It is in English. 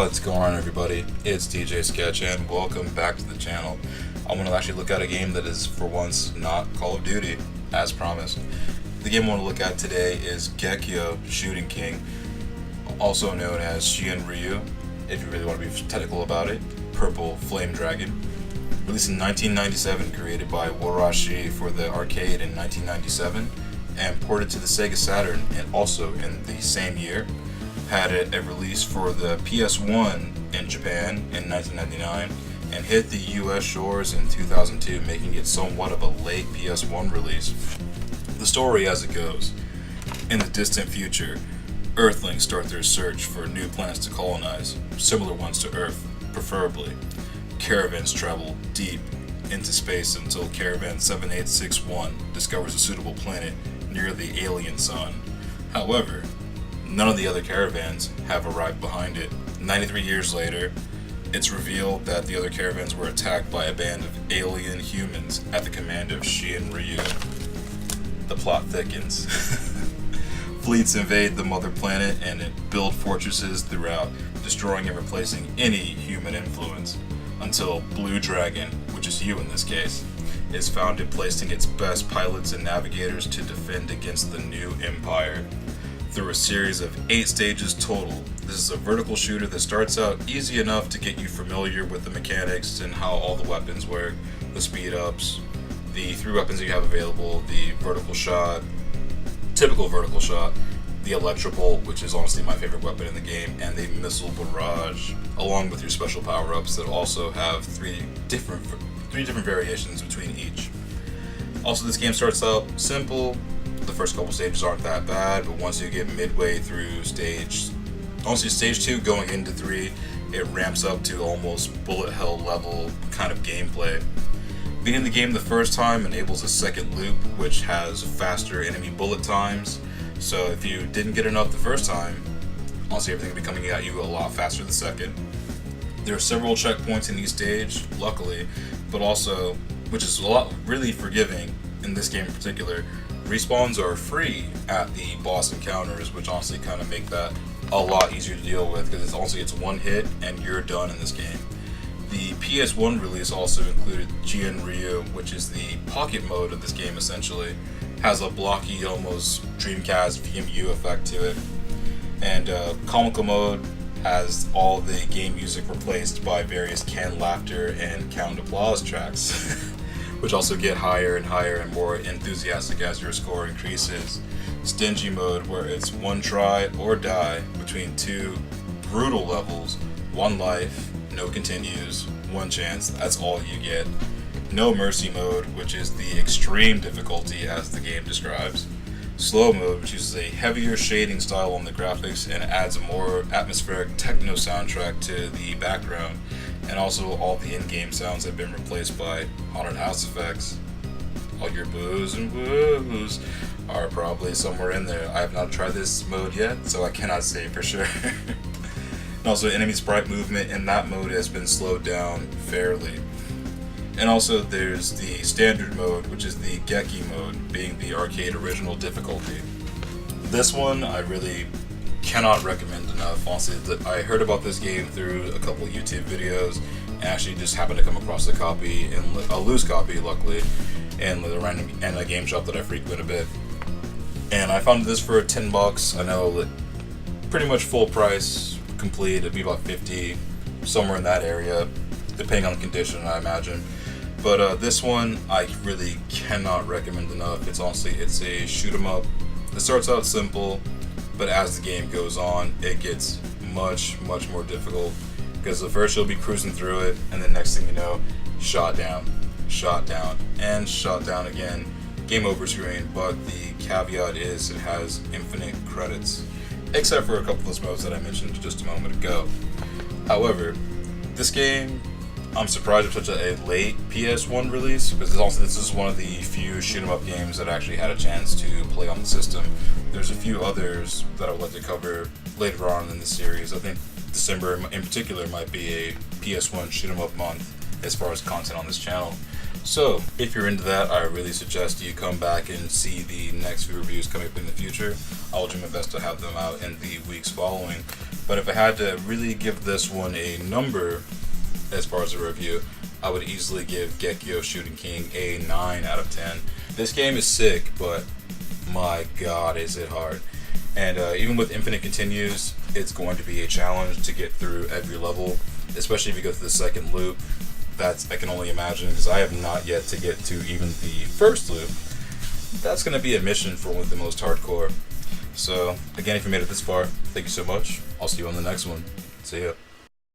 What's going on, everybody? It's DJ Sketch and welcome back to the channel. I'm going to actually look at a game that is for once not Call of Duty, as promised. The game I want to look at today is Gekioh Shooting King, also known as Shinryu, if you really want to be technical about it, Purple Flame Dragon. Released in 1997, created by Warashi for the arcade in 1997, and ported to the Sega Saturn and also in the same year. Had it a release for the PS1 in Japan in 1999 and hit the US shores in 2002, making it somewhat of a late PS1 release. The story as it goes: in the distant future, Earthlings start their search for new planets to colonize, similar ones to Earth, preferably. Caravans travel deep into space until Caravan 7861 discovers a suitable planet near the alien sun. However, none of the other caravans have arrived behind it. 93 years later, it's revealed that the other caravans were attacked by a band of alien humans at the command of Shinryu. The plot thickens. Fleets invade the mother planet and build fortresses throughout, destroying and replacing any human influence, until Blue Dragon, which is you in this case, is founded, placing its best pilots and navigators to defend against the new empire. Through a series of 8 stages total. This is a vertical shooter that starts out easy enough to get you familiar with the mechanics and how all the weapons work, the speed ups, the 3 weapons that you have available, the vertical shot, typical vertical shot, the electro bolt, which is honestly my favorite weapon in the game, and the missile barrage, along with your special power-ups that also have 3 different variations between each. Also, this game starts out simple. The first couple stages aren't that bad, but once you get midway through stage 2 going into 3, it ramps up to almost bullet hell level kind of gameplay. Beating the game the first time enables a second loop, which has faster enemy bullet times, so if you didn't get enough the first time, honestly everything will be coming at you a lot faster the second. There are several checkpoints in each stage, luckily, but also, which is a lot really forgiving in this game in particular. Respawns are free at the boss encounters, which honestly kind of make that a lot easier to deal with, because it's one hit and you're done in this game. The PS1 release also included Shinryu, which is the pocket mode of this game essentially. Has a blocky, almost Dreamcast VMU effect to it. And comical mode has all the game music replaced by various canned laughter and canned applause tracks. Which also get higher and higher and more enthusiastic as your score increases. Stingy mode, where it's one try or die between 2 brutal levels, 1 life, no continues, 1 chance, that's all you get. No mercy mode, which is the extreme difficulty as the game describes. Slow mode, which uses a heavier shading style on the graphics and adds a more atmospheric techno soundtrack to the background. And also all the in-game sounds have been replaced by haunted house effects. All your boos and woos are probably somewhere in there. I have not tried this mode yet, so I cannot say for sure. And also enemy sprite movement in that mode has been slowed down fairly. And also there's the standard mode, which is the Gekioh mode, being the arcade original difficulty. This one I really cannot recommend enough. Honestly, I heard about this game through a couple YouTube videos and actually just happened to come across a copy, and a loose copy luckily, in a game shop that I frequent a bit. And I found this for $10. I know that pretty much full price, complete, it'd be about $50, somewhere in that area, depending on the condition, I imagine. But this one I really cannot recommend enough. It's a shoot 'em up. It starts out simple, but as the game goes on, it gets much more difficult, because the first you'll be cruising through it, and the next thing you know, shot down, and shot down again, game over screen. But the caveat is it has infinite credits, except for a couple of those modes that I mentioned just a moment ago. However, this game, I'm surprised it's such a late PS1 release, because this is one of the few shoot 'em up games that I actually had a chance to play on the system. There's a few others that I would like to cover later on in the series. I think December in particular might be a PS1 shoot 'em up month as far as content on this channel. So, if you're into that, I really suggest you come back and see the next few reviews coming up in the future. I will do my best to have them out in the weeks following. But if I had to really give this one a number as far as a review, I would easily give Gekioh Shooting King a 9 out of 10. This game is sick, but my god is it hard. And even with Infinite Continues, it's going to be a challenge to get through every level, especially if you go through the second loop. That's, I can only imagine, because I have not yet to get to even the first loop. That's going to be a mission for one of the most hardcore. So, again, if you made it this far, thank you so much. I'll see you on the next one. See ya.